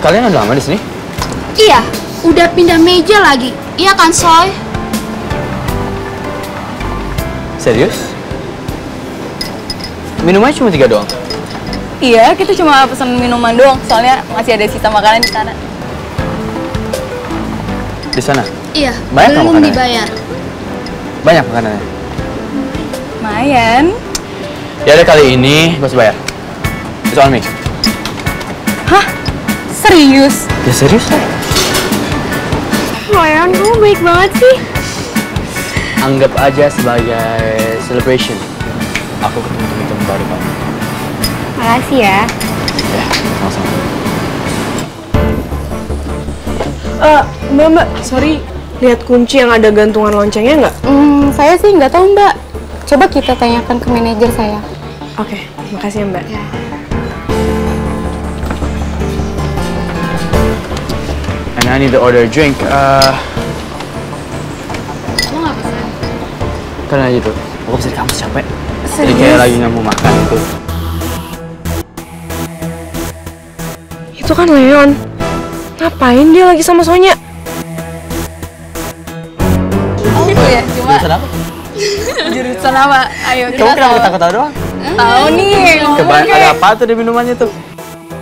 Kalian udah lama di sini? Iya, udah pindah meja lagi. Iya kan, Soy? Serius? Minumannya cuma 3 doang? Iya, kita cuma pesen minuman doang. Soalnya masih ada sisa makanan di sana. Di sana? Iya, Banyak belum makanannya? dibayar. Banyak makanannya? Lumayan. Ya udah kali ini gue harus bayar. It's on me. Hah? Serius? Ya serius lah. Ryan, kamu baik banget sih. Anggap aja sebagai celebration. Aku ketemu teman-teman baru kamu. Makasih ya. Ya, sama-sama. Mbak, sorry. Lihat kunci yang ada gantungan loncengnya nggak? Saya sih nggak tahu, Mbak. Coba kita tanyakan ke manajer saya. Oke, makasih ya, Mbak. Ya. And I need to order a drink. Lo nggak pesan? Karena aja tuh, aku bisa di kampus capek. Jadi kayak lagi nggak mau makan gitu. Itu kan Leon. Ngapain dia lagi sama Sonya? Gitu ya, cuma Jurusan apa? jurusan apa? Ayo Kamu kita kenapa tahu. ketawa-ketawa doang? Tahu nih. Ada apa tuh di minumannya tuh?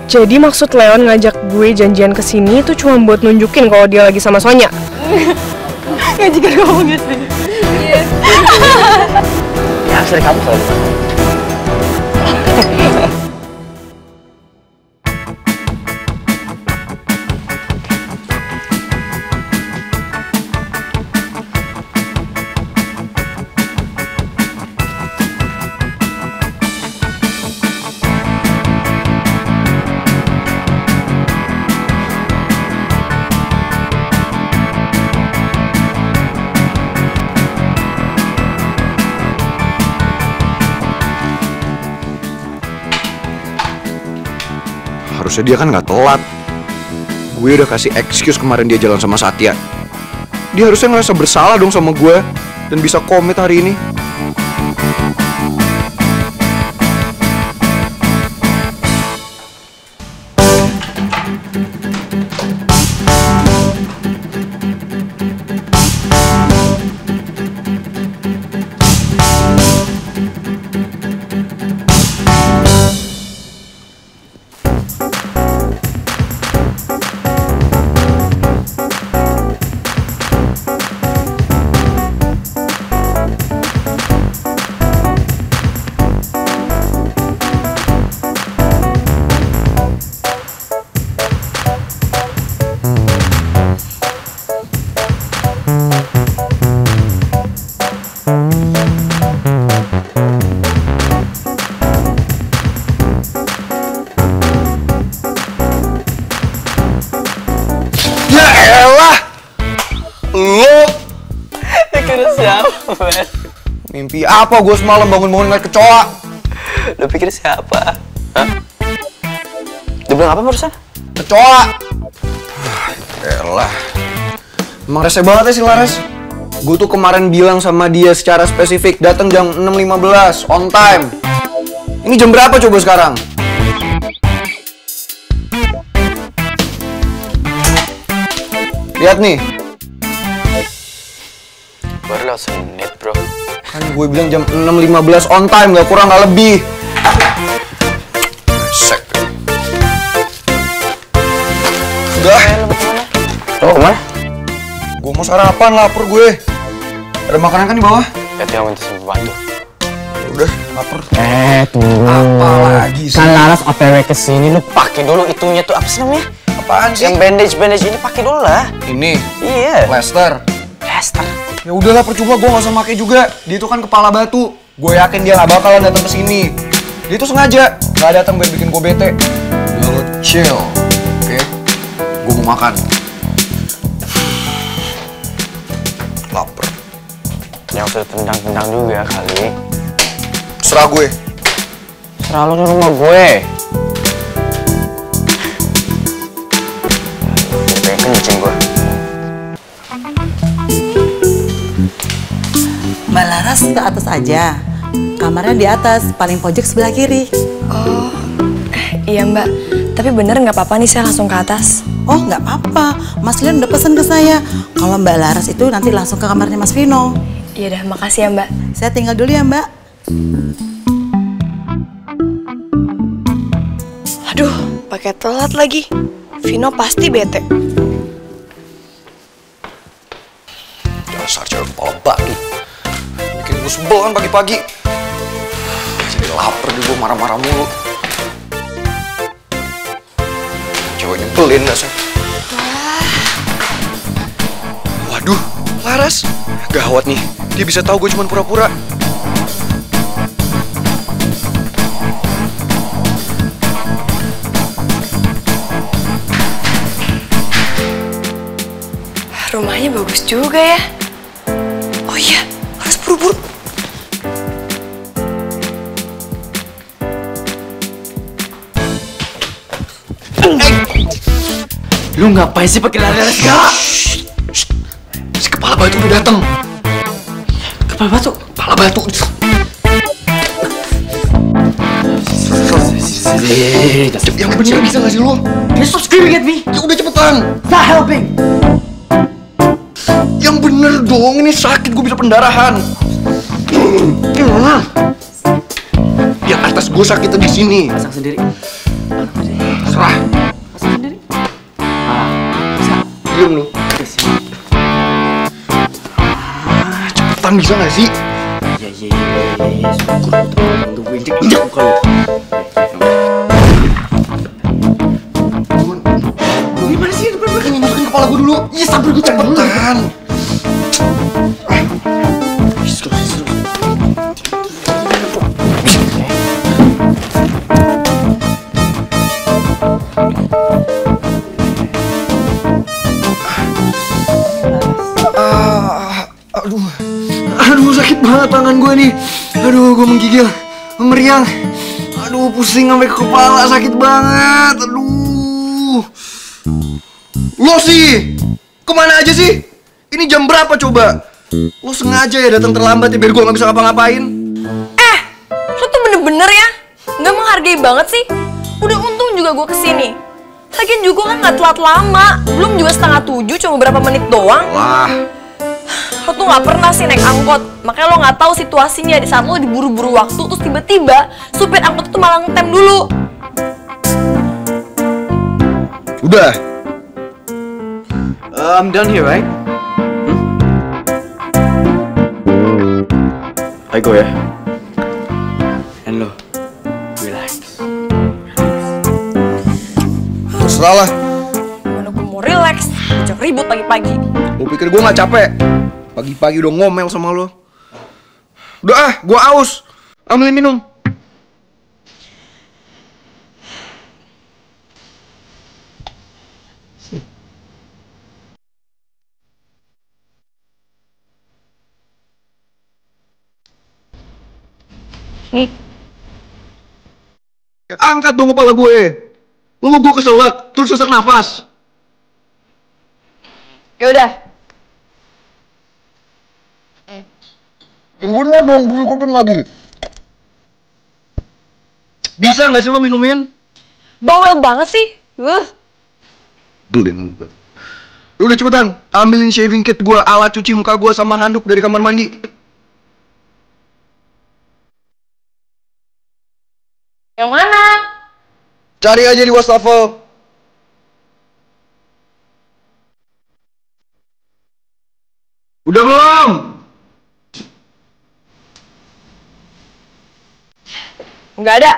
Jadi maksud Leon ngajak gue janjian ke sini itu cuma buat nunjukin kalau dia lagi sama Sonya. Ya jika ngomong gitu. Iya. Ya, sering kamu selalu. Harusnya dia kan nggak telat. Gue udah kasih excuse kemarin dia jalan sama Satya. Dia harusnya ngerasa bersalah dong sama gue dan bisa komit hari ini. Ya elah! Lo! Pikir siapa, men? Mimpi apa gue semalam bangun-bangun ngeliat kecoa? Lo pikir siapa? Hah? Dia bilang apa barusan? Kecoa! Elah. Emang rese banget ya si Laras. Gue tuh kemarin bilang sama dia secara spesifik datang jam 6.15 on time. Ini jam berapa coba sekarang? Lihat nih. Baru lewat semenit, bro. Kan gue bilang jam 6.15 on time, gak kurang gak lebih. Sek. Udah. Lo kemana? Gue mau sarapan, lapar gue. Ada makanan kan di bawah? Lihat yang minta sama bantu. Udah, lapar. Tunggu. Apa lagi sih? Kan Laras OTW kesini, lu pakai dulu itunya tuh apa sih namanya? Apaan sih? Yang bandage ini pakai dulu lah. Ini. Iya. Lester. Lester. Ya udahlah percuma, gue gak usah pakai juga. Dia itu kan kepala batu. Gue yakin dia gak bakalan datang ke sini. Dia itu sengaja gak datang biar bikin gue bete. Udah lo chill, oke? Gue mau makan. Laper. Yang usah tendang-tendang juga kali. Serah gue. Serah lo di rumah gue. Pengen kencing gue. Mbak Laras ke atas aja. Kamarnya di atas, paling pojok sebelah kiri. Oh, iya Mbak. Tapi bener nggak apa-apa nih saya langsung ke atas? Oh, nggak apa-apa. Mas Leon udah pesen ke saya. Kalau Mbak Laras itu nanti langsung ke kamarnya Mas Vino. Iya dah, makasih ya Mbak. Saya tinggal dulu ya, Mbak. Aduh, pakai telat lagi. Vino pasti bete. Dasar cewek kepala batu. Bikin gue sebel kan pagi-pagi. Jadi lapar di gue marah-marah mulu. Cewek nyebelin dasar. Waduh, Laras. Gawat nih, dia bisa tahu gue cuma pura-pura. Rumahnya bagus juga ya. Oh iya, harus buru-buru. Lu ngapain sih pakai lari-lari segala? Si kepala batu udah dateng. Kepala batu. Kepala batu. Yang bener bisa gak sih lo? You stop screaming at me. Ya udah cepetan. Stop helping. Yang bener dong, ini sakit, gue bisa pendarahan. Gimana? Yang atas gue sakitnya di sini. Pasang sendiri. Serah. Pasang sendiri. Bisa. Diam lu. Cepetan bisa gak sih? Iya. Syukur untuk gue injek muka lu. Gimana sih? Ini masukin kepala gue dulu. Iya, sabar gue cari dulu. Cepetan. Aduh, sakit banget tangan gue nih. Aduh, gue menggigil, meriang. Aduh, pusing sampai ke kepala, sakit banget. Aduh. Lo sih, kemana aja sih? Ini jam berapa coba? Lo sengaja ya datang terlambat ya biar gue nggak bisa ngapa-ngapain. Lo tuh bener-bener ya nggak menghargai banget sih. Udah untung juga gue kesini. Lagian juga kan nggak telat lama. Belum juga 6:30, cuma beberapa menit doang. Wah, Lo tuh nggak pernah sih naik angkot. Makanya lo nggak tahu situasinya di saat lo diburu-buru waktu. Terus tiba-tiba supir angkot itu malah ngetem dulu. udah. I'm done here, right? I go ya. And lo, relax. Terserah lah. Mana gue mau relax, ajak ribut pagi-pagi. Lo pikir gue nggak capek? Pagi-pagi udah ngomel sama lo. Udah ah, gue aus. Ambilin minum. Angkat dong kepala gue. Lu mau gue keselak, terus sesak nafas. Ya udah. Bener dong, gue kopen lagi. Bisa nggak sih lo minumin? Bawel banget sih. Belin. Udah cepetan, ambilin shaving kit gue, alat cuci muka gue sama handuk dari kamar mandi. Yang mana? Cari aja di wastafel. Udah belum? Nggak ada.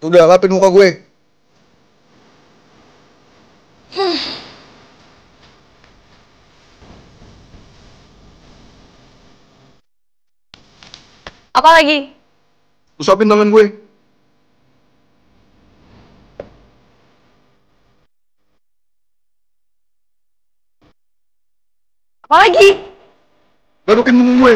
Udah, lapin muka gue. Apa lagi? Usapin tangan gue. Apa lagi? Garukin punggung gue.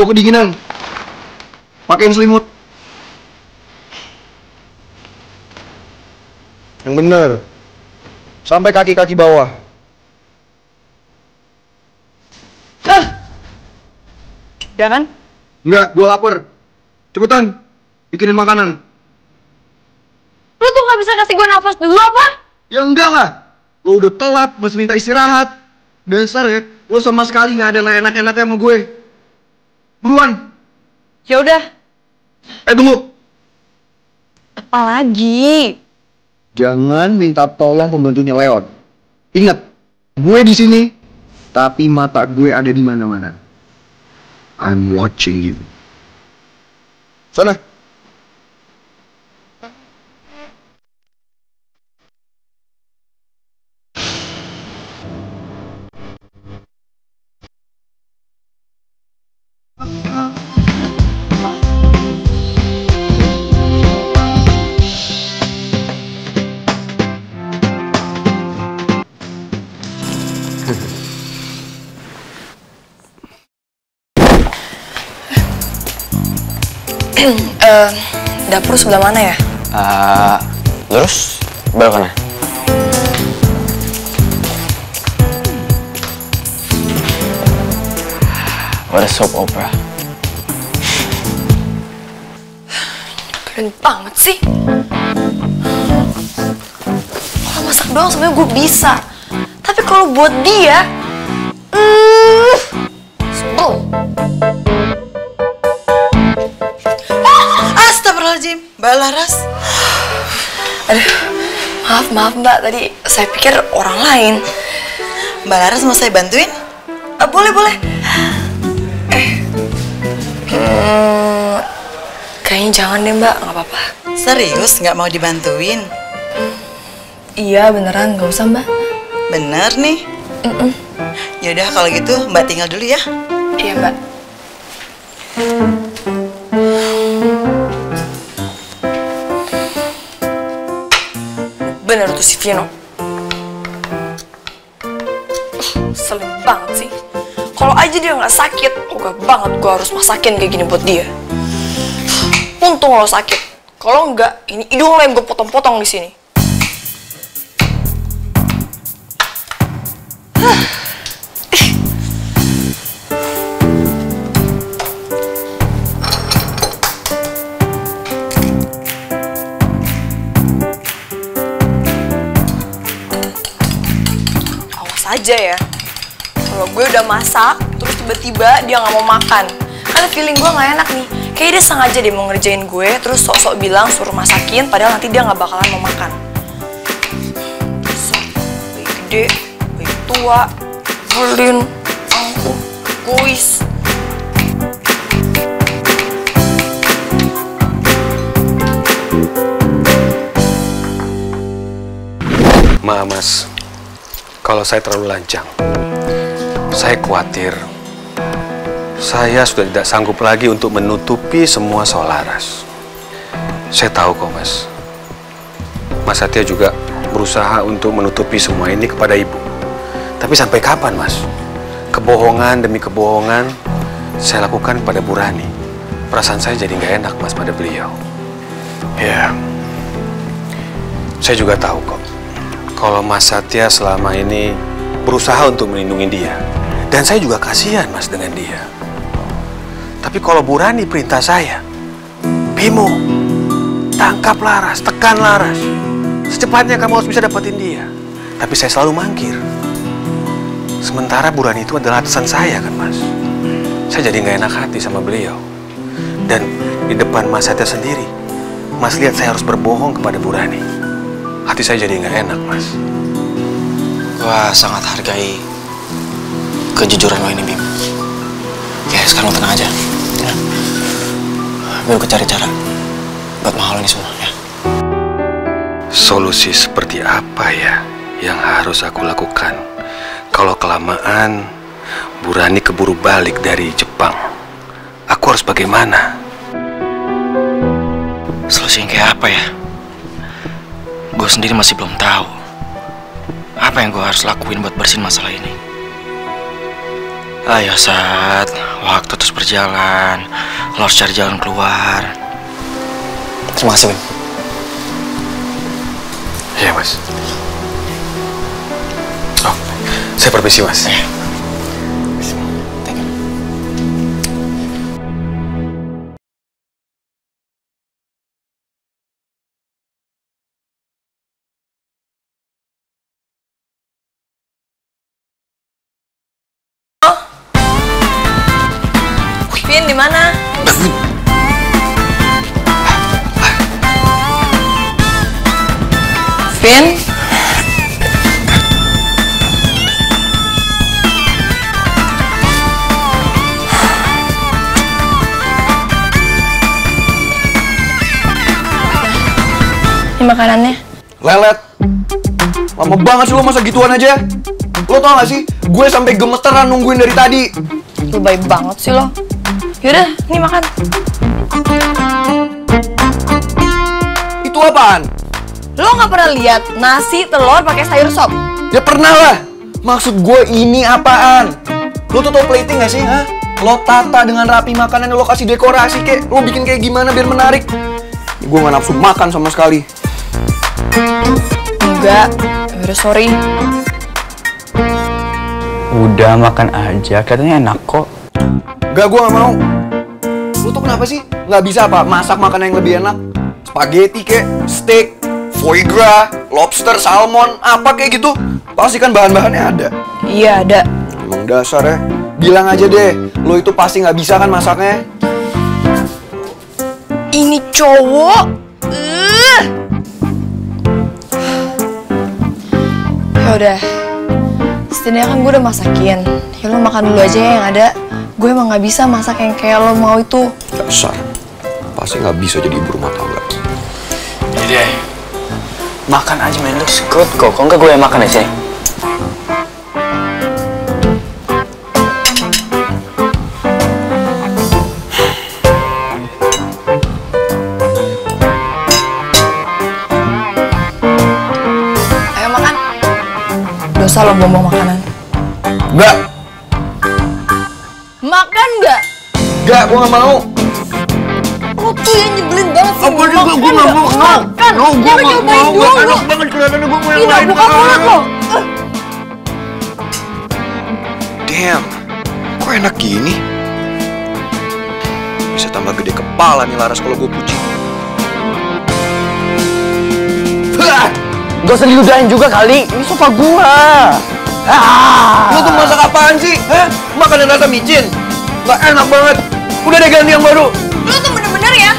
Gue kedinginan. Pakein selimut. Yang bener. Sampai kaki-kaki bawah. Jangan. Enggak, gue lapar. Cepetan, bikinin makanan. Lu tuh gak bisa kasih gue nafas dulu apa? Ya enggak lah. Lo udah telat, masih minta istirahat. Dasar ya, lo sama sekali gak ada enak-enaknya sama gue. Buruan. Ya udah. Tunggu. Apa lagi? Jangan minta tolong pembantunya Leon. Ingat, gue di sini, tapi mata gue ada di mana-mana. I'm watching you. Sana. Dapur sebelah mana ya? Lurus, belok kanan. What a soap opera. Keren banget sih. Kalau masak doang sebenarnya gue bisa. Tapi kalau buat dia, sebel. Astagfirullahaladzim, Mbak Laras. Aduh, maaf Mbak, tadi saya pikir orang lain. Mbak Laras mau saya bantuin? Boleh. Kayaknya jangan deh Mbak, nggak apa-apa. Serius, nggak mau dibantuin? Iya beneran, nggak usah Mbak. Bener nih. Yaudah kalau gitu Mbak tinggal dulu ya. Iya Mbak. Bener tuh si Vino. Selin banget sih. Kalau aja dia nggak sakit, ogah banget gue harus masakin kayak gini buat dia. Untung lo sakit. Kalau enggak, ini hidung lo yang gue potong-potong di sini. Awas aja ya. Kalau gue udah masak, terus tiba-tiba dia nggak mau makan. Karena feeling gue nggak enak nih. Kayaknya dia sengaja deh mau ngerjain gue, terus sok-sok bilang suruh masakin, padahal nanti dia nggak bakalan mau makan. Bayi gede, bayi tua, belin, angkuh, egois. Maaf Mas, kalau saya terlalu lancang. Saya khawatir saya sudah tidak sanggup lagi untuk menutupi semua soal Laras. Saya tahu kok Mas. Mas Satya juga berusaha untuk menutupi semua ini kepada Ibu. Tapi sampai kapan Mas? Kebohongan demi kebohongan saya lakukan pada Bu Rani. Perasaan saya jadi nggak enak Mas pada beliau. Ya, saya juga tahu kok. Kalau Mas Satya selama ini berusaha untuk melindungi dia. Dan saya juga kasihan Mas dengan dia. Tapi kalau Bu Rani perintah saya, Bimo, tangkap Laras, tekan Laras. Secepatnya kamu harus bisa dapetin dia. Tapi saya selalu mangkir. Sementara Bu Rani itu adalah atasan saya kan Mas. Saya jadi nggak enak hati sama beliau. Dan di depan Mas Satya sendiri, Mas lihat saya harus berbohong kepada Bu Rani. Hati saya jadi nggak enak Mas. Gua sangat hargai kejujuran lo ini, Bim. Ya, sekarang lo tenang aja. Ya. Biar gue cari cara buat mahal ini semua, ya. Solusi seperti apa ya yang harus aku lakukan? Kalau kelamaan, Bu Rani keburu balik dari Jepang. Aku harus bagaimana? Solusi yang kayak apa ya? Gue sendiri masih belum tahu apa yang gue harus lakuin buat bersihin masalah ini. Ayo Sat, waktu terus berjalan. Lo harus cari jalan keluar. Terima kasih, Bim. Iya, Mas. Oh, saya permisi, Mas. Thank you. Vin, di mana? Vin? Ini makanannya. Lelet. Lama banget sih lo masa gituan aja. Lo tau gak sih, gue sampai gemeteran nungguin dari tadi. Lu baik banget sih lo. Yaudah, nih makan. Itu apaan? Lo nggak pernah lihat nasi telur pakai sayur sop? Ya pernah lah. Maksud gue ini apaan? Lo tuh tau plating gak sih, ha? Lo tata dengan rapi makanan, lo kasih dekorasi kek. Lo bikin kayak gimana biar menarik. Gue gak nafsu makan sama sekali. Enggak, udah sorry. Udah makan aja, katanya enak kok. Gak, gue gak mau. Lo tuh kenapa sih? Gak bisa apa? Masak makanan yang lebih enak? Spaghetti kek, steak, foie gras, lobster, salmon, apa kayak gitu. Pasti kan bahan-bahannya ada. Iya ada. Emang dasar ya. Bilang aja deh, lo itu pasti gak bisa kan masaknya. Ini cowok. Ya udah. Setidaknya kan gue udah masakin. Ya lo makan dulu aja ya yang ada. Gue emang nggak bisa masak yang kayak lo mau itu. Dasar. Pasti gak bisa jadi ibu rumah tangga. Jadi makan aja, man. Looks good kok. Kok enggak gue yang makan aja? Ayo makan. Dosa lo buang-buang makanan. Enggak. Makan nggak? Enggak, gue gak mau. Lo tuh yang nyebelin banget sih. Gue gak mau. Makan. No, gue Coba gak cobain mau. dulu. Enak banget kelihatannya, gue mau yang Tidak lain. buka mulut lo. Damn, kok enak gini? Bisa tambah gede kepala nih Laras kalau gue puji. Gak usah diludahin juga kali. Ini sofa gua. Lu tuh masak apaan sih? Hah? Makanan rasa micin? Gak enak banget. Udah deh ganti yang baru. Lo tuh bener-bener ya.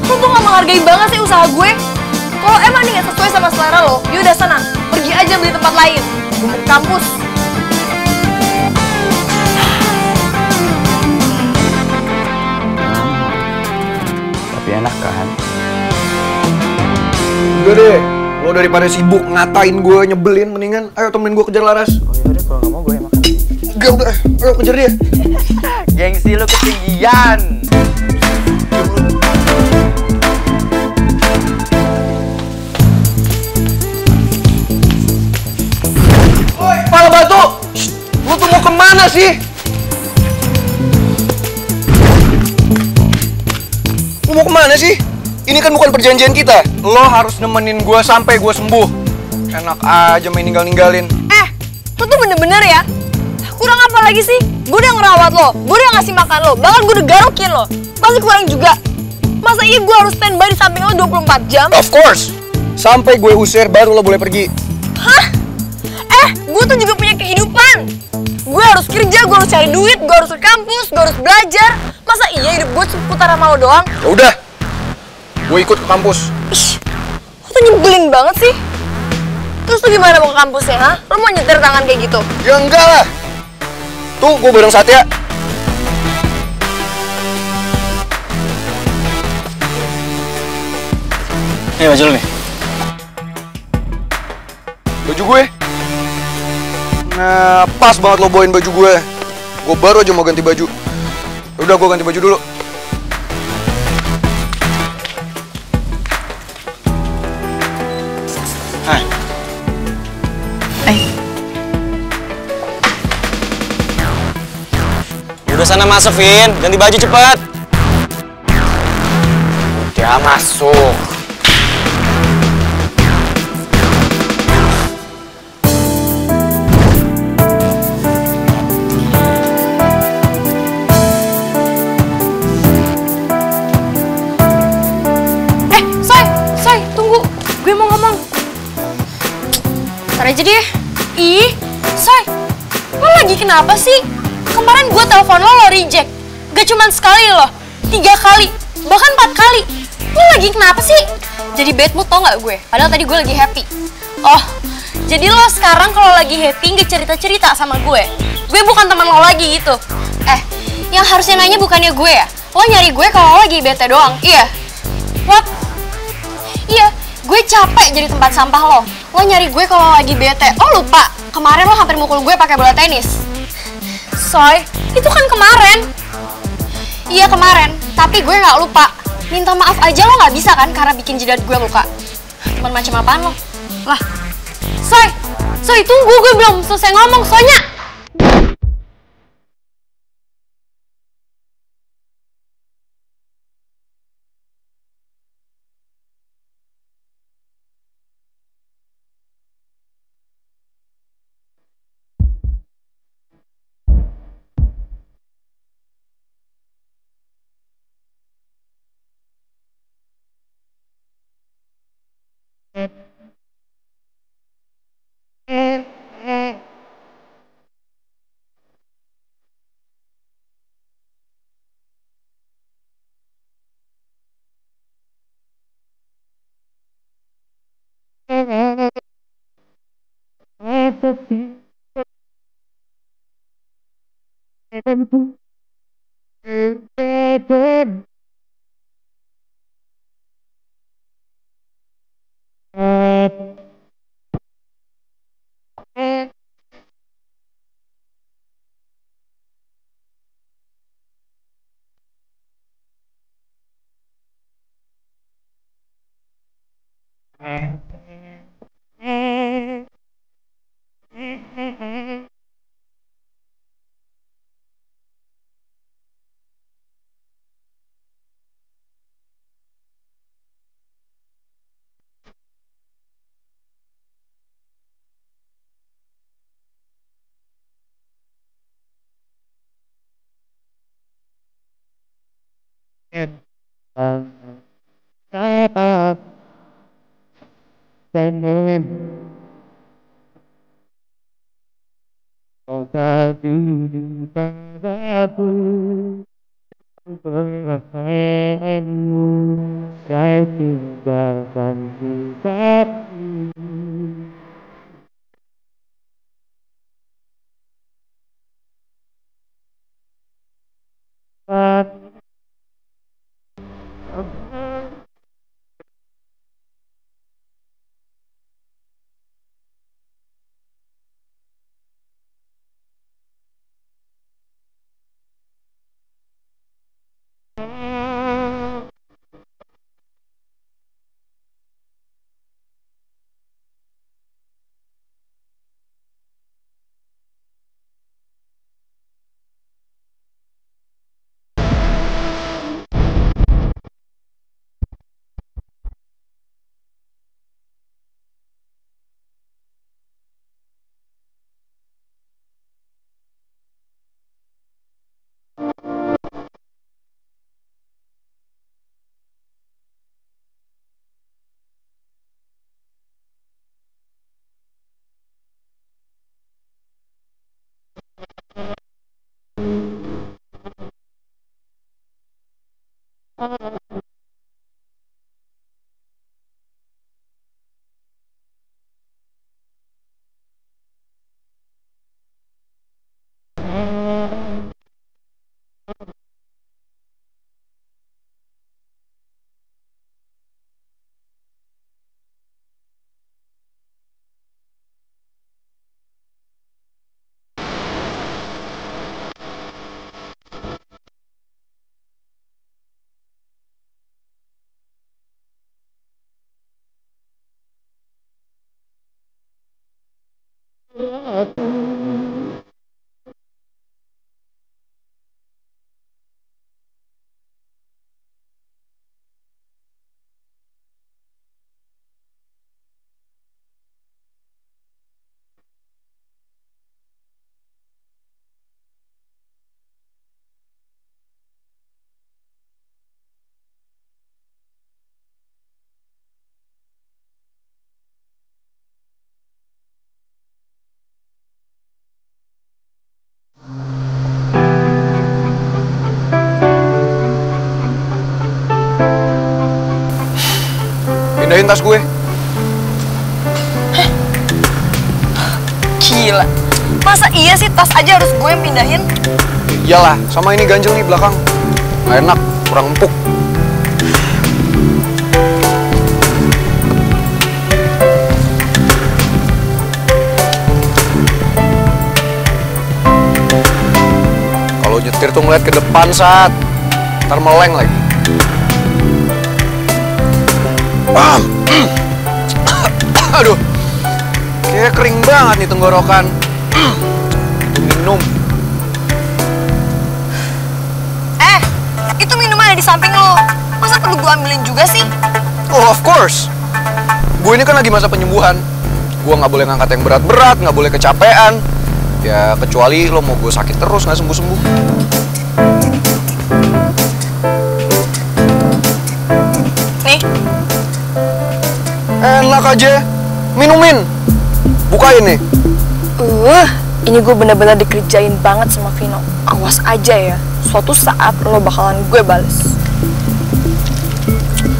Lo tuh gak menghargai banget sih usaha gue. Kalau emang nih gak sesuai sama selera lo, yaudah sana. Pergi aja beli tempat lain. Gue mau ke kampus. Tapi enak kan? Udah deh. Lo daripada sibuk ngatain gue, nyebelin, mendingan ayo temenin gue kejar Laras. Oh yaudah, kalau nggak mau gue yang makan. Gak udah, ayo kejar dia. Gengsi lu ketinggian. Woi, kepala batu! Shh, lu tuh mau kemana sih? Lu mau kemana sih? Ini kan bukan perjanjian kita. Lo harus nemenin gue sampai gue sembuh. Enak aja main ninggal-ninggalin. Lo tuh bener-bener ya. Kurang apa lagi sih? Gue udah ngerawat lo, gue udah ngasih makan lo, bahkan gue udah garukin lo. Pasti kurang juga. Masa iya gue harus standby di samping lo 24 jam? Of course! Sampai gue usir baru lo boleh pergi. Hah? Gue tuh juga punya kehidupan. Gue harus kerja, gue harus cari duit, gue harus ke kampus, gue harus belajar. Masa iya hidup gue seputar sama lo doang? Ya udah, gue ikut ke kampus. Ih, lo tuh nyebelin banget sih. Terus tuh gimana mau ke kampusnya, ha? Lo mau nyetir tangan kayak gitu? Ya enggak lah. Tuh, gue bareng Satya. Nih baju lu nih. Baju gue. Nah, pas banget lo bawain baju gue. Gue baru aja mau ganti baju. Udah, gue ganti baju dulu. Hai. Udah sana masuk, Vin. Ganti baju cepet. Udah masuk. Soy, tunggu. Gue mau ngomong. Ntar aja deh. Ih, Soy, lo lagi kenapa sih? Kemarin gue telepon lo reject. Gak cuman sekali loh, 3 kali, bahkan 4 kali. Lo lagi kenapa sih? Jadi bad mood tau gak gue? Padahal tadi gue lagi happy. Oh, jadi lo sekarang kalau lagi happy nggak cerita-cerita sama gue? Gue bukan teman lo lagi gitu. Yang harusnya nanya bukannya gue ya? Lo nyari gue kalau lo lagi bete doang, iya? What? Iya, gue capek jadi tempat sampah lo. Lo nyari gue kalau lagi bete. Lo lupa, kemarin lo hampir mukul gue pakai bola tenis. Soy, itu kan kemarin. Iya kemarin, tapi gue nggak lupa. Minta maaf aja lo nggak bisa kan karena bikin jidat gue luka. Teman macam apaan lo? Lah, Soy tunggu, gue belum selesai ngomong, Sonya. pindahin tas gue. Gila. Masa iya sih tas aja harus gue yang pindahin? Iyalah, sama ini ganjel nih belakang. Nggak enak, kurang empuk. Kalau nyetir tuh ngeliat ke depan, Sat. Ntar meleng lagi. Aduh, kayak kering banget nih tenggorokan. Minum. Itu minuman ada di samping lo. Masa perlu gue ambilin juga sih? Oh, of course. Gue ini kan lagi masa penyembuhan. Gue nggak boleh ngangkat yang berat-berat, nggak boleh kecapean. Ya, kecuali lo mau gue sakit terus nggak sembuh-sembuh. Nih. Enak aja. Minumin. Bukain nih. Ini gue bener-bener dikerjain banget sama Vino. Awas aja ya. Suatu saat lo bakalan gue bales.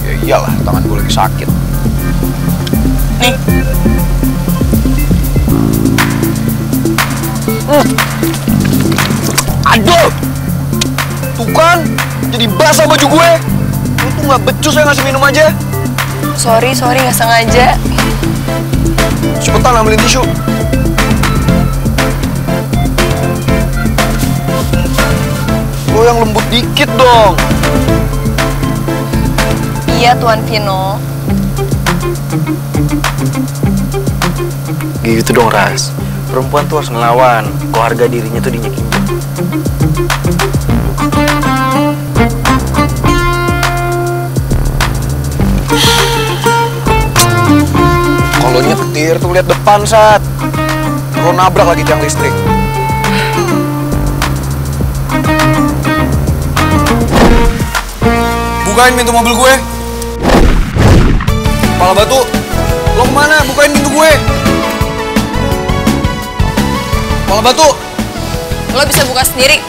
Ya iyalah, tangan gue lagi sakit. Nih. Aduh! Tuh kan, jadi basah baju gue. Lo tuh nggak becus ya ngasih minum aja. Sorry, nggak sengaja. Cepetan ambilin tisu. Lo yang lembut dikit dong. Iya, Tuan Vino. Gitu dong, Ras. Perempuan tuh harus ngelawan. Kalau harga dirinya tuh diinjek-injek. Kalau nyetir tuh lihat depan, Sat. Lo nabrak lagi tiang listrik. Bukain pintu mobil gue. Kepala batu. Lo kemana? Bukain pintu gue. Kepala batu. Lo bisa buka sendiri.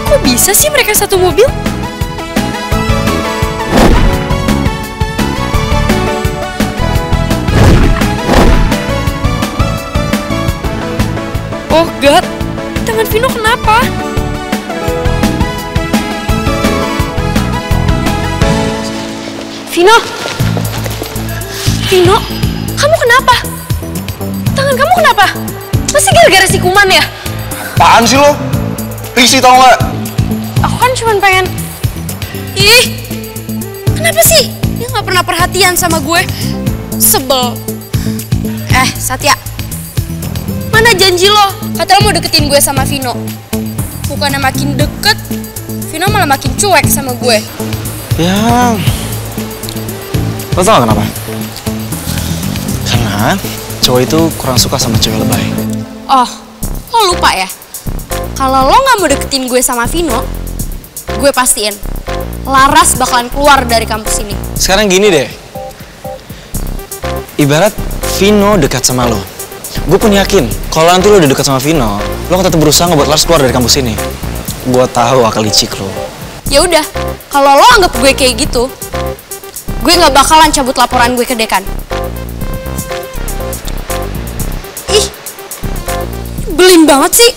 Kok bisa sih mereka satu mobil? Oh God, tangan Vino kenapa? Vino, kamu kenapa? Tangan kamu kenapa? Pasti gara-gara si kuman ya? Apaan sih lo? Risih tau nggak? Aku kan cuma pengen... Ih, kenapa sih? Dia nggak pernah perhatian sama gue. Sebel. Satya. Mana janji lo? Kata lo mau deketin gue sama Vino. Bukannya makin deket, Vino malah makin cuek sama gue. Ya... Lo tau kenapa? Karena cowok itu kurang suka sama cewek lebay. Oh, lo lupa ya? Kalau lo nggak mau deketin gue sama Vino, gue pastiin Laras bakalan keluar dari kampus ini. Sekarang gini deh. Ibarat Vino dekat sama lo. Gue pun yakin, kalau nanti lo udah dekat sama Vino, lo akan tetap berusaha ngebuat Laras keluar dari kampus ini. Gue tahu akal licik lo. Ya udah, kalau lo anggap gue kayak gitu, gue nggak bakalan cabut laporan gue ke dekan. Ih, belin banget sih.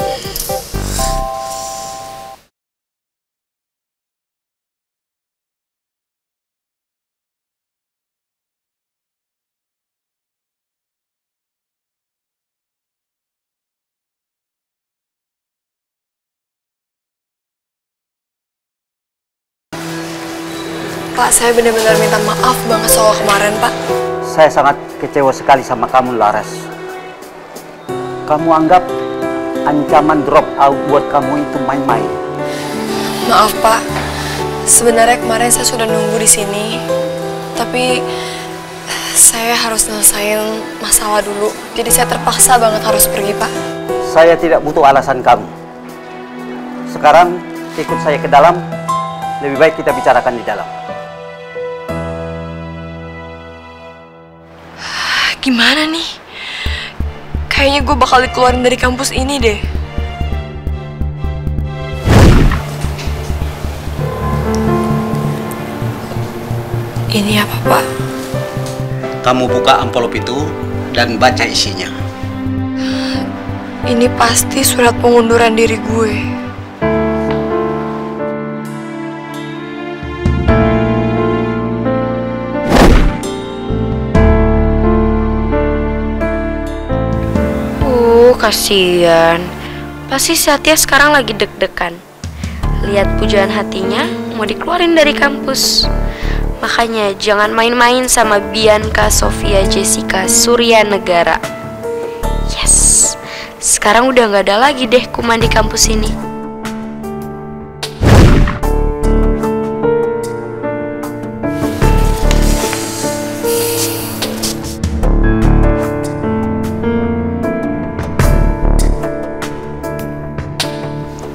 Pak, saya benar-benar minta maaf banget soal kemarin, Pak. Saya sangat kecewa sekali sama kamu, Laras. Kamu anggap ancaman drop out buat kamu itu main-main. Maaf, Pak. Sebenarnya kemarin saya sudah nunggu di sini. Tapi saya harus nyelesain masalah dulu. Jadi saya terpaksa banget harus pergi, Pak. Saya tidak butuh alasan kamu. Sekarang ikut saya ke dalam. Lebih baik kita bicarakan di dalam. Gimana nih? Kayaknya gue bakal dikeluarin dari kampus ini deh. Ini apa, Pak? Kamu buka amplop itu dan baca isinya. Ini pasti surat pengunduran diri gue. Kasian. Pasti Satya sekarang lagi deg-degan. Lihat pujaan hatinya mau dikeluarin dari kampus. Makanya jangan main-main sama Bianca Sofia Jessica Surya Negara. Yes, sekarang udah gak ada lagi deh kuman di kampus ini.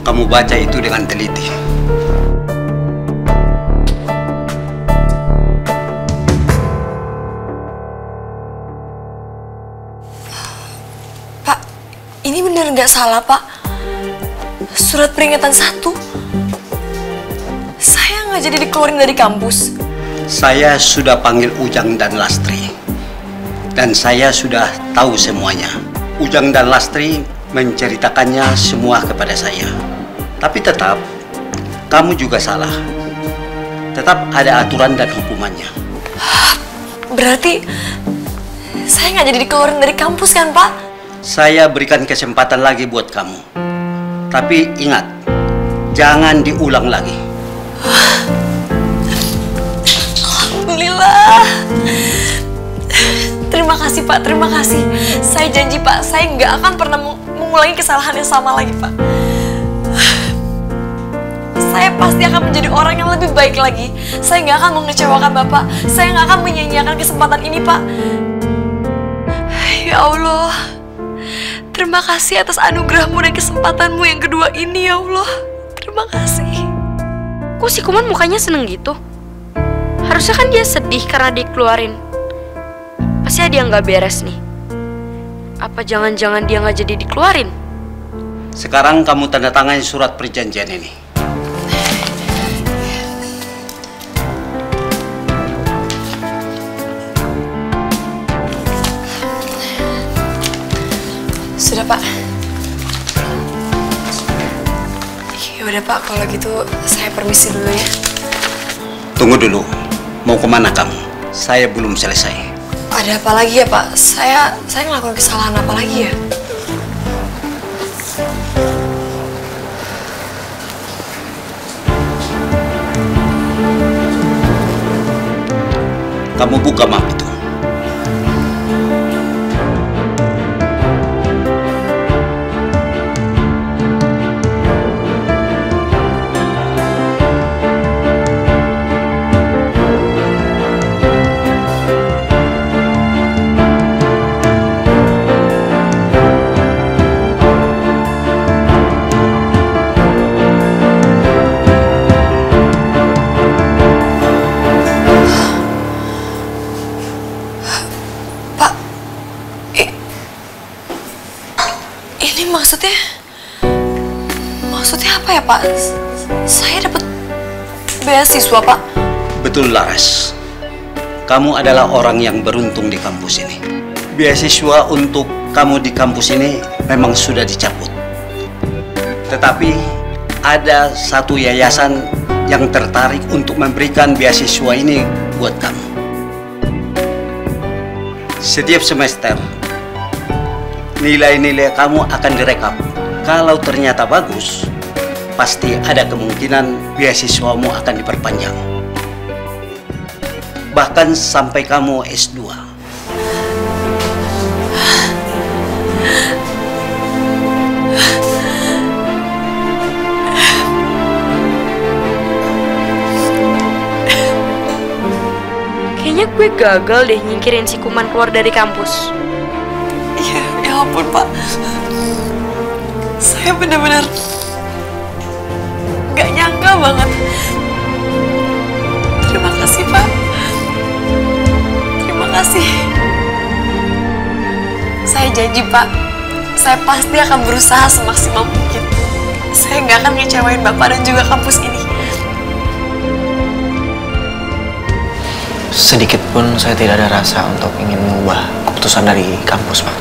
Kamu baca itu dengan teliti. Pak, ini bener nggak salah, Pak? Surat peringatan 1. Saya nggak jadi dikeluarin dari kampus. Saya sudah panggil Ujang dan Lastri. Dan saya sudah tahu semuanya. Ujang dan Lastri menceritakannya semua kepada saya. Tapi tetap, kamu juga salah. Tetap ada aturan dan hukumannya. Berarti saya nggak jadi dikeluarin dari kampus kan, Pak? Saya berikan kesempatan lagi buat kamu. Tapi ingat, jangan diulang lagi. Alhamdulillah. Terima kasih, Pak. Terima kasih. Saya janji, Pak, saya nggak akan pernah mengulangi kesalahan yang sama lagi, Pak. Saya pasti akan menjadi orang yang lebih baik lagi. Saya nggak akan mengecewakan Bapak. Saya nggak akan menyia-nyiakan kesempatan ini, Pak. Ya Allah, terima kasih atas anugerahmu dan kesempatanmu yang kedua ini, ya Allah. Terima kasih. Kok si kuman mukanya seneng gitu? Harusnya kan dia sedih karena dikeluarin. Pasti ada yang gak beres nih. Apa jangan-jangan dia gak jadi dikeluarin? Sekarang kamu tanda tangani surat perjanjian ini. Sudah, Pak. Ya udah, Pak, kalau gitu saya permisi dulu ya. Tunggu dulu. Mau kemana kamu? Saya belum selesai. Ada apa lagi ya, Pak? Saya ngelakuin kesalahan apa lagi ya? Kamu buka map itu. Maksudnya apa ya, Pak? Saya dapat beasiswa, Pak. Betul, Laras. Kamu adalah orang yang beruntung di kampus ini. Beasiswa untuk kamu di kampus ini memang sudah dicabut. Tetapi ada satu yayasan yang tertarik untuk memberikan beasiswa ini buat kamu. Setiap semester, nilai-nilai kamu akan direkap. Kalau ternyata bagus, pasti ada kemungkinan beasiswamu akan diperpanjang. Bahkan sampai kamu S2. Kayaknya gue gagal deh nyingkirin si kuman keluar dari kampus. Iya, ya ampun, Pak. Saya benar-benar gak nyangka banget. Terima kasih, Pak. Terima kasih. Saya janji, Pak, saya pasti akan berusaha semaksimal mungkin. Saya gak akan ngecewain Bapak dan juga kampus ini. sedikit pun saya tidak ada rasa untuk ingin mengubah keputusan dari kampus, Pak.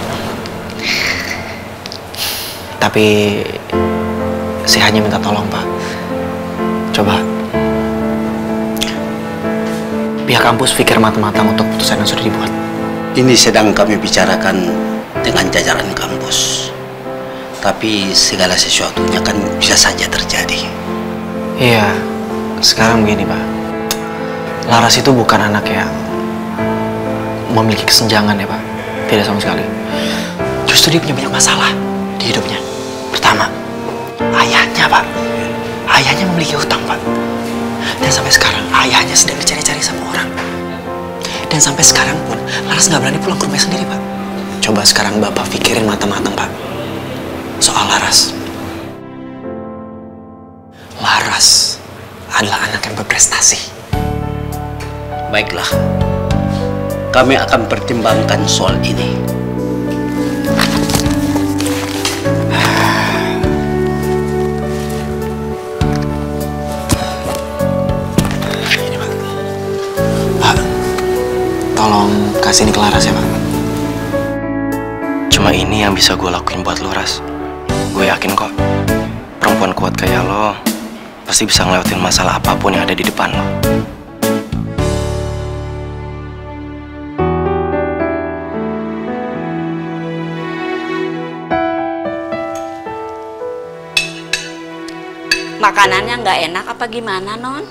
Tapi saya hanya minta tolong, Pak. Coba pihak kampus pikir matang-matang untuk keputusan yang sudah dibuat. Ini sedang kami bicarakan dengan jajaran kampus. Tapi segala sesuatunya kan bisa saja terjadi. Iya, sekarang begini, Pak. Laras itu bukan anak yang memiliki kesenjangan ya, Pak. Tidak sama sekali. Justru dia punya banyak masalah di hidupnya. Pertama, ayahnya, Pak. Ayahnya memiliki hutang, Pak. Dan sampai sekarang ayahnya sedang dicari-cari sama orang. Dan sampai sekarang pun Laras nggak berani pulang ke rumah sendiri, Pak. Coba sekarang Bapak pikirin matang-matang, Pak. Soal Laras. Laras adalah anak yang berprestasi. Baiklah, kami akan pertimbangkan soal ini. Ini, Pak. Pak, tolong kasih ini ke Laras ya, Pak. Cuma ini yang bisa gue lakuin buat lo, Ras. Gue yakin kok, perempuan kuat kayak lo pasti bisa ngelewatin masalah apapun yang ada di depan lo. Makanannya nggak enak apa gimana, Non?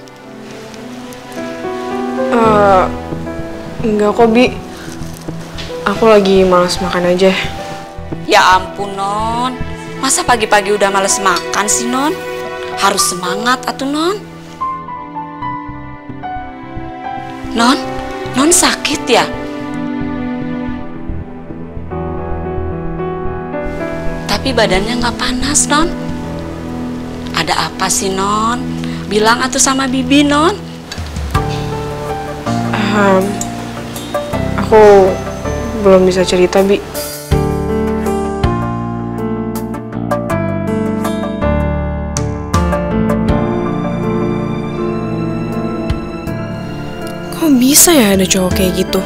Enggak kok, Bi. Aku lagi malas makan aja. Ya ampun, Non. Masa pagi-pagi udah males makan sih, Non? Harus semangat atuh, Non. Non sakit ya? Tapi badannya nggak panas, Non. Ada apa sih, Non? Bilang atuh sama Bibi, Non. Aku belum bisa cerita, Bi. Kok bisa ya ada cowok kayak gitu?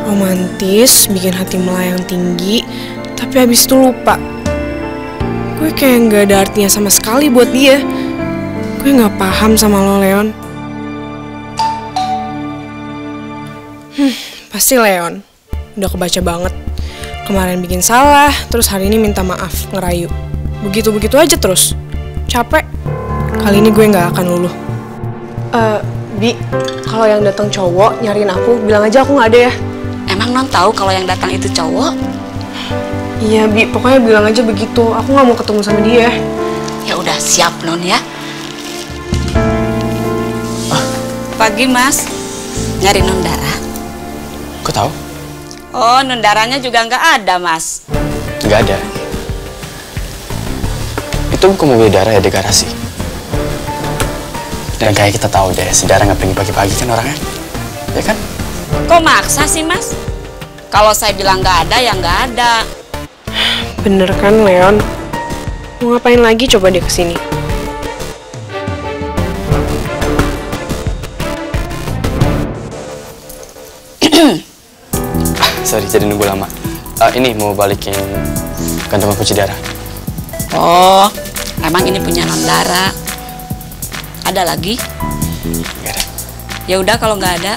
Romantis, bikin hati melayang tinggi, tapi habis itu lupa. Gue kayak nggak ada artinya sama sekali buat dia. Gue nggak paham sama lo, Leon. Pasti Leon. Udah kebaca banget. Kemarin bikin salah, terus hari ini minta maaf, ngerayu. Begitu-begitu aja terus. Capek. Kali ini gue nggak akan luluh. Bi, kalau yang datang cowok nyariin aku, bilang aja aku nggak ada ya. Emang Non tahu kalau yang datang itu cowok? Iya, Bi, pokoknya bilang aja begitu. Aku nggak mau ketemu sama dia. Ya udah, siap, Non ya. Pagi, Mas. Nyari Non Dara. Kok tahu? Oh, Non Daranya juga nggak ada, Mas. Nggak ada. Itu bukan mobil Dara ya di garasi. Dan kayak kita tahu deh, si Dara nggak pergi pagi-pagi kan orangnya, ya kan? Kok maksa sih, Mas? Kalau saya bilang nggak ada, ya nggak ada. Bener kan, Leon? Mau ngapain lagi coba dia kesini? Sorry, jadi nunggu lama. Ini mau balikin gantungan kunci Dara. Oh, emang ini punya Non Dara. Ada lagi? Nggak ada. Ya udah kalau nggak ada.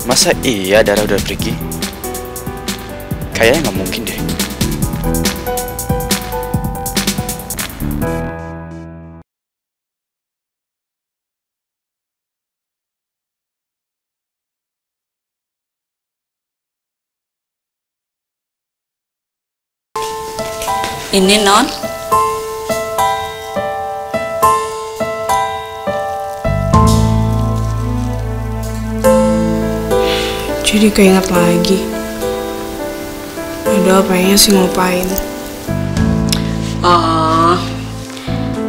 Masa iya Dara udah pergi? Kayaknya nggak mungkin deh. Ini Non. Jadi keinget lagi. Padahal pengennya sih ngelupain. Oh,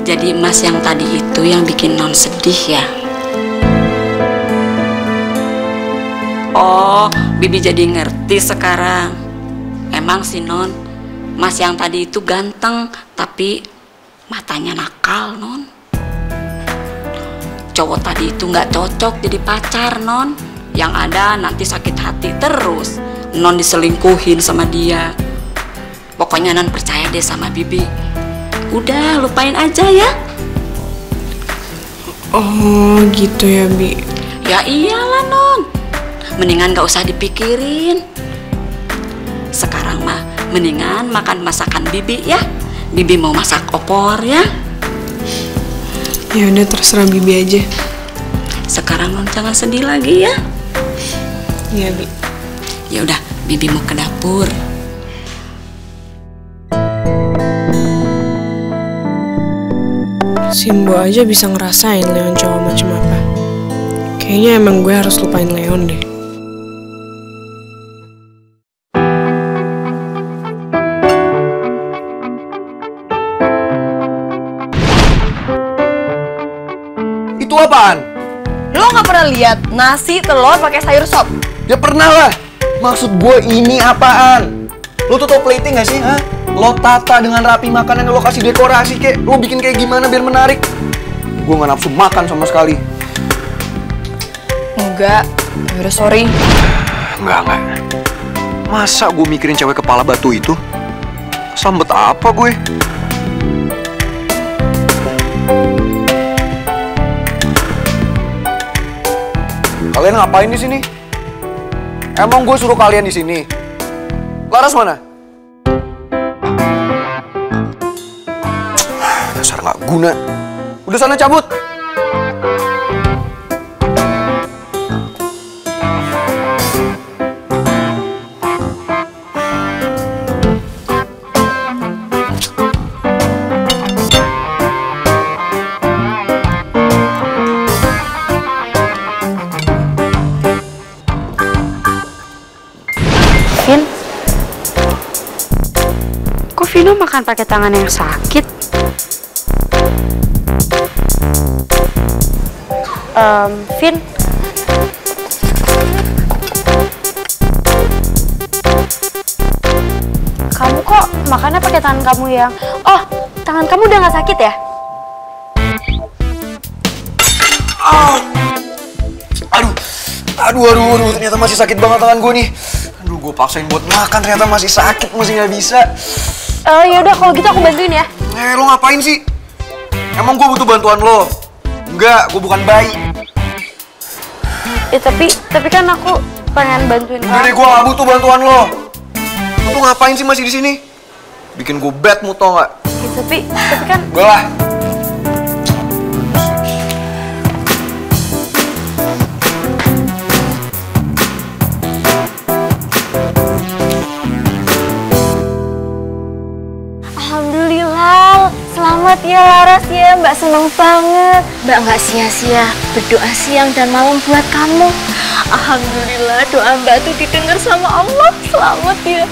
jadi Mas yang tadi itu yang bikin Non sedih ya? Oh, Bibi jadi ngerti sekarang. Emang sih Non, Mas yang tadi itu ganteng, tapi matanya nakal, Non. cowok tadi itu nggak cocok jadi pacar, Non. Yang ada nanti sakit hati terus. Non diselingkuhin sama dia. Pokoknya Non percaya deh sama Bibi. Udah, lupain aja ya. Oh gitu ya, Bi. Ya iyalah, Non. Mendingan gak usah dipikirin. Sekarang mah mendingan makan masakan Bibi ya. Bibi mau masak opor ya. Ya udah, terserah Bibi aja. Sekarang Non jangan sedih lagi ya. Iya, Bi. Ya udah, Bibi mau ke dapur. Simbo aja bisa ngerasain Leon cowok macam apa. Kayaknya emang gue harus lupain Leon deh. Itu apaan? Lo nggak pernah lihat nasi telur pakai sayur sop? Ya pernah lah. Maksud gue ini apaan? Lo tuh tau plating gak sih? Hah? Lo tata dengan rapi makanan, lo kasih dekorasi kek. Lo bikin kayak gimana biar menarik? Gue gak nafsu makan sama sekali. Enggak, udah sorry. Enggak. Masa gue mikirin cewek kepala batu itu? Sambet apa gue? Kalian ngapain di sini? Emang gue suruh kalian di sini? Laras mana? Dasar nggak guna. Udah sana cabut. Vin, kok Vino makan pakai tangan yang sakit? Vin, kamu kok makannya pakai tangan kamu yang... Oh, tangan kamu udah nggak sakit ya? Aduh, ternyata masih sakit banget tangan gue nih. Aduh, gue paksain buat makan, ternyata masih sakit, masih nggak bisa. Ya udah, kalau gitu aku bantuin ya. Lo ngapain sih? Emang gue butuh bantuan lo? Enggak, gue bukan bayi. Ya tapi kan aku pengen bantuin kamu. Udah deh, gue gak butuh bantuan lo. Lo ngapain sih masih di sini? Bikin gue bad mood, tau gak? Ya, tapi kan... Gue lah. Alhamdulillah, selamat ya Laras ya, Mbak seneng banget. Mbak nggak sia-sia berdoa siang dan malam buat kamu. Alhamdulillah, doa Mbak tuh didengar sama Allah. Selamat ya,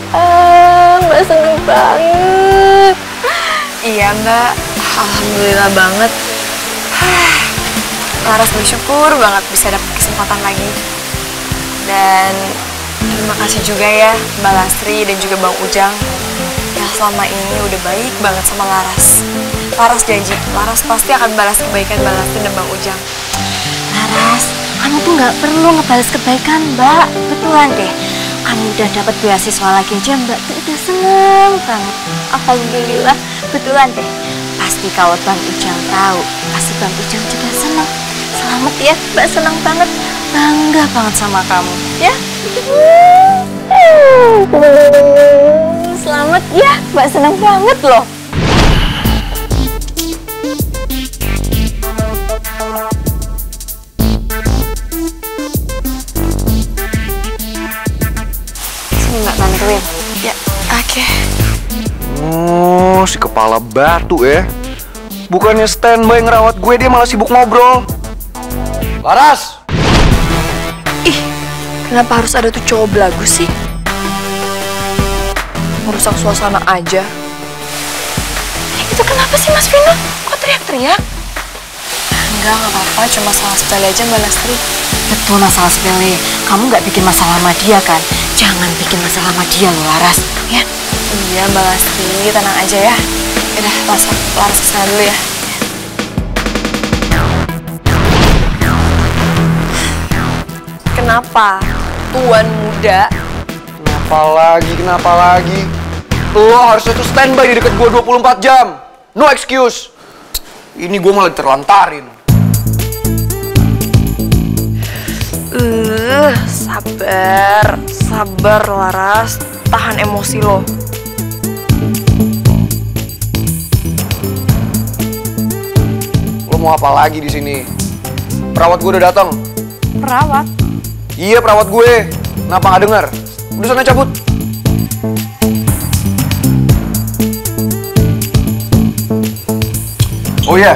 Mbak seneng banget. Iya Mbak, alhamdulillah banget. Laras bersyukur banget bisa dapet kesempatan lagi. Dan terima kasih juga ya Mbak Lastri dan juga Bang Ujang. Ya selama ini udah baik banget sama Laras. Laras janji, Laras pasti akan balas kebaikan Mbak Lastri dan Bang Ujang. Laras, kamu tuh nggak perlu ngebalas kebaikan Mbak. Betulan deh, kamu udah dapat beasiswa lagi aja Mbak tuh udah seneng banget. Alhamdulillah, betulan deh. Pasti kalau Bang Ujang tahu, pasti Bang Ujang juga seneng. Selamat ya, Mbak seneng banget. Bangga banget sama kamu, ya. Selamat ya, Mbak seneng banget loh. Nggak bantuin ya, oke. Oh, si kepala batu ya. Bukannya standby ngerawat gue, dia malah sibuk ngobrol. Laras! Ih, kenapa harus ada tuh cowok belagu sih? Merusak suasana aja. Itu kenapa sih Mas Vino? Kok teriak-teriak? Enggak apa-apa, cuma salah sepele aja Mbak Lastri. Betul, masalah sepele. Kamu nggak bikin masalah sama dia kan? Jangan bikin masalah sama dia loh, Laras. Ya? Iya Mbak Lastri, tenang aja ya. Yaudah, Laras kesana dulu ya. Kenapa? Tuan muda. Kenapa lagi? Lo harusnya tuh standby di deket gue 24 jam. No excuse. Ini gue malah terlantarin. Sabar Laras. Tahan emosi lo. Lo mau apa lagi di sini? Perawat gue udah datang. Perawat? Iya, perawat gue. Kenapa nggak denger? Udah sana cabut. Oh iya,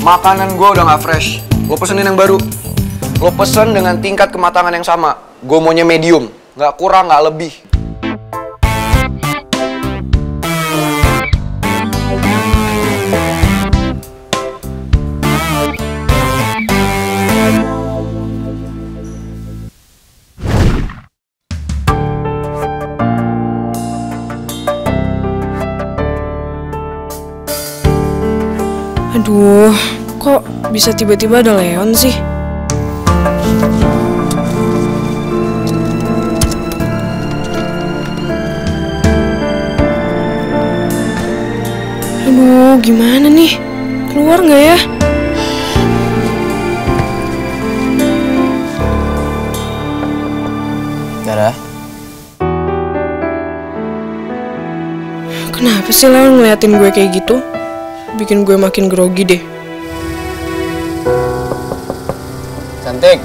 makanan gue udah nggak fresh. Lo pesenin yang baru. Lo pesen dengan tingkat kematangan yang sama. Gue maunya medium, nggak kurang, nggak lebih. Aduh, kok bisa tiba-tiba ada Leon sih? Aduh, gimana nih? Keluar nggak ya? Dara, kenapa sih Leon ngeliatin gue kayak gitu? Bikin gue makin grogi deh. cantik.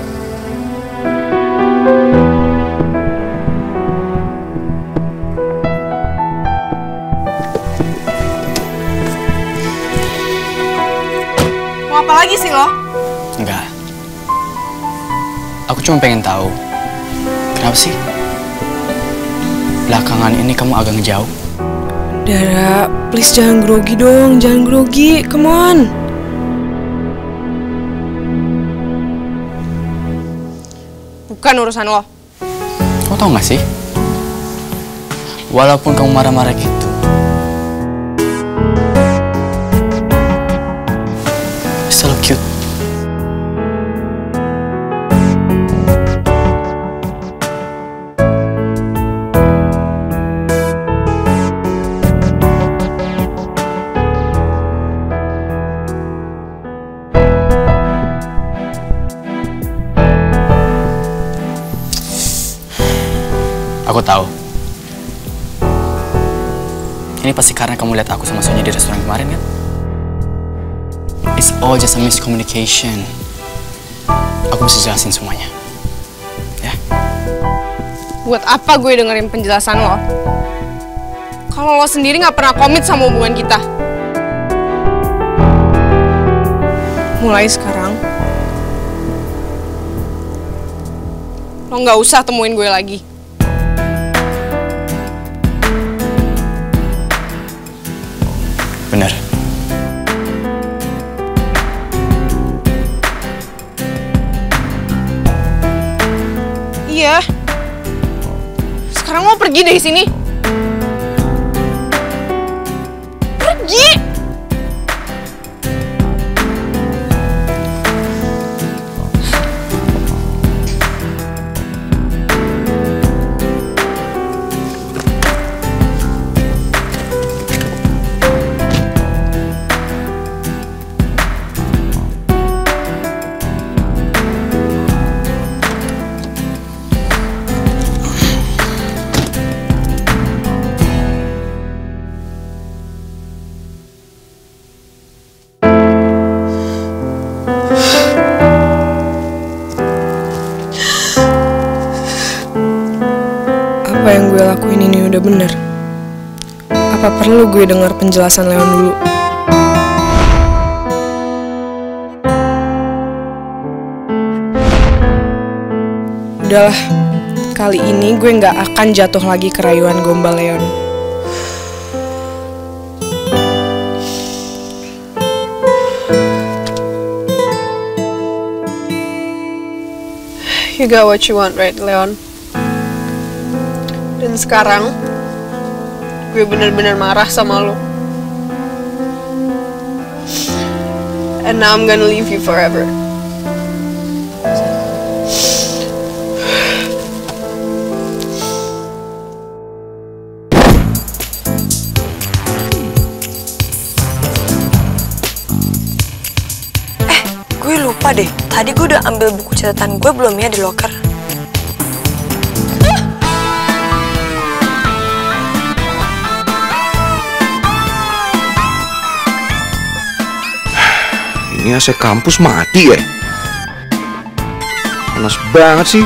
Mau apa lagi sih lo? Enggak. Aku cuma pengen tahu, kenapa sih belakangan ini kamu agak ngejauh? Dara, please jangan grogi dong, jangan grogi, come on. Bukan urusan lo. Kamu tau gak sih? Walaupun kamu marah-marah gitu, still cute. Aku tahu. Ini pasti karena kamu lihat aku sama Sonya di restoran kemarin kan? It's all just a miscommunication. Aku mesti jelasin semuanya. Ya? Buat apa gue dengerin penjelasan lo? Kalau lo sendiri nggak pernah komit sama hubungan kita. Mulai sekarang, lo nggak usah temuin gue lagi. Bener. Iya. Sekarang lo pergi dari sini. Pergi! Apa yang gue lakuin ini udah bener? Apa perlu gue dengar penjelasan Leon dulu? Udahlah, kali ini gue nggak akan jatuh lagi ke rayuan gombal Leon. You got what you want, right, Leon? Dan sekarang, gue bener-bener marah sama lo. And now I'm gonna leave you forever. Lupa deh, tadi gue udah ambil buku catatan gue belum ya di locker? Ini AC kampus mati ya? Panas banget sih.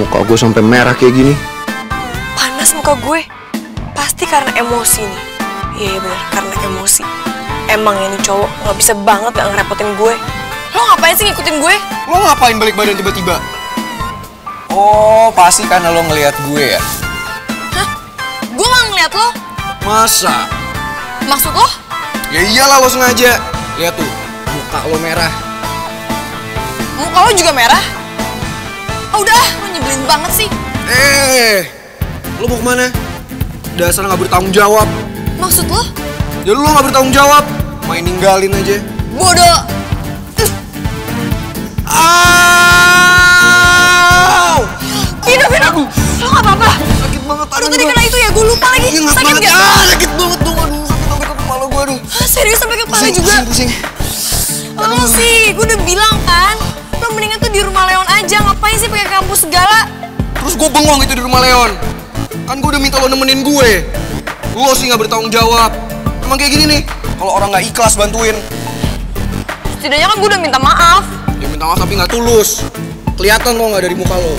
Muka gue sampai merah kayak gini. Panas muka gue? Pasti karena emosi nih. Iya bener, karena emosi. Emang ini cowok nggak bisa banget gak ngerepotin gue. Lo ngapain sih ngikutin gue? Lo ngapain balik badan tiba-tiba? Oh, pasti karena lo ngelihat gue ya? Hah? Gue nggak ngeliat lo. Masa? Maksud lo? Ya iyalah, lo sengaja. Lihat tuh, muka lo merah. Muka lo juga merah? Oh, udah, lo nyebelin banget sih. Lo mau kemana? Dasar nggak bertanggung jawab. Maksud lo? Ya lo nggak bertanggung jawab, main ninggalin aja. Bodoh. Vino, lo nggak apa-apa? Sakit banget. Aduh, tadi kena itu ya, gue lupa lagi. Sakit nggak? Sakit banget dong, aduh, sampai ke kepala gue, aduh. Serius sampai ke kepala juga? Pusing. Lo sih, gue udah bilang kan, lo mendingan tuh di rumah Leon aja, ngapain sih pakai kampus segala? Terus gue bengong itu di rumah Leon. Kan gue udah minta lo nemenin gue. Lo sih nggak bertanggung jawab. Emang kayak gini nih, kalau orang nggak ikhlas bantuin. Setidaknya kan gue udah minta maaf. Ya minta maaf tapi nggak tulus. Kelihatan lo nggak dari muka lo.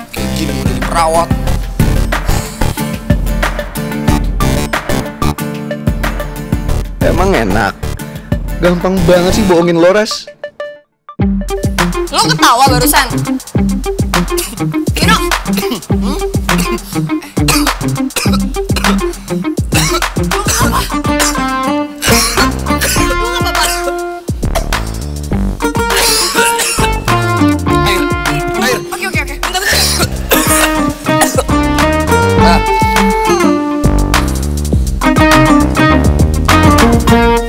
Kayak gini mau jadi perawat. Emang enak. Gampang banget sih bohongin Loras. Lo ketawa barusan. Vino.